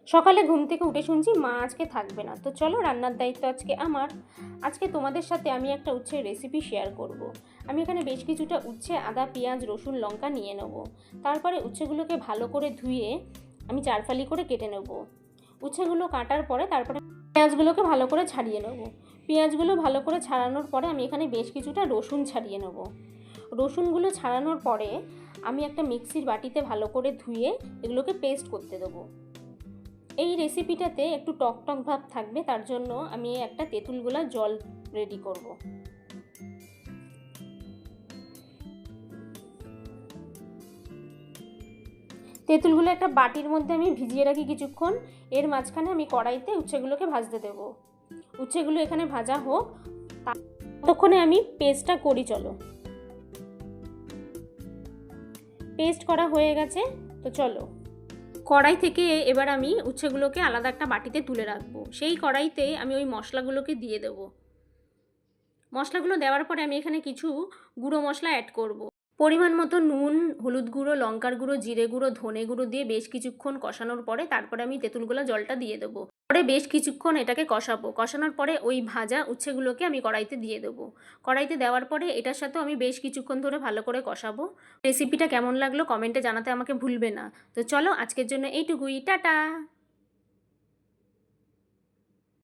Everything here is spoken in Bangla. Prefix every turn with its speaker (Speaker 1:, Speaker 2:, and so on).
Speaker 1: সকালে ঘুম থেকে উঠে শুনছি মা আজকে থাকবে না, তো চলো রান্নার দায়িত্ব আজকে আমার। আজকে তোমাদের সাথে আমি একটা উচ্ছের রেসিপি শেয়ার করব। আমি এখানে বেশ কিছুটা উচ্ছে, আদা, পেঁয়াজ, রসুন, লঙ্কা নিয়ে নেব। তারপরে উচ্ছেগুলোকে ভালো করে ধুয়ে আমি চারফালি করে কেটে নেব। উচ্ছেগুলো কাটার পরে তারপরে পেঁয়াজগুলোকে ভালো করে ছাড়িয়ে নেব। পেঁয়াজগুলো ভালো করে ছাড়ানোর পরে আমি এখানে বেশ কিছুটা রসুন ছাড়িয়ে নেব। রসুনগুলো ছাড়ানোর পরে আমি একটা মিক্সির বাটিতে ভালো করে ধুয়ে এগুলোকে পেস্ট করতে দেবো। এই রেসিপিটাতে একটু টক টক ভাব থাকবে, তার জন্য আমি একটা তেঁতুল গোলা জল রেডি করব। তেঁতুলগুলো একটা বাটির মধ্যে আমি ভিজিয়ে রাখি কিছুক্ষণ। এর মাঝখানে আমি কড়াইতে উচ্ছেগুলোকে ভাজতে দেবো। উচ্ছেগুলো এখানে ভাজা হোক, ততক্ষণে আমি পেস্টটা করি। চলো, পেস্ট করা হয়ে গেছে, তো চলো কড়াই থেকে এবার আমি উচ্ছেগুলোকে আলাদা একটা বাটিতে তুলে রাখবো। সেই কড়াইতে আমি ওই মশলাগুলোকে দিয়ে দেবো। মশলাগুলো দেওয়ার পরে আমি এখানে কিছু গুঁড়ো মশলা অ্যাড করব। পরিমাণ মতো নুন, হলুদ গুঁড়ো, লঙ্কার গুঁড়ো, জিরে গুঁড়ো, ধনে গুঁড়ো দিয়ে বেশ কিছুক্ষণ কষানোর পরে তারপরে আমি তেঁতুলগুলো জলটা দিয়ে দেবো। পরে বেশ কিছুক্ষণ এটাকে কষাবো। কষানোর পরে ওই ভাজা উচ্ছেগুলোকে আমি কড়াইতে দিয়ে দেবো। কড়াইতে দেওয়ার পরে এটার সাথেও আমি বেশ কিছুক্ষণ ধরে ভালো করে কষাবো। রেসিপিটা কেমন লাগলো কমেন্টে জানাতে আমাকে ভুলবে না। তো চলো আজকের জন্য এইটুকুই, টাটা।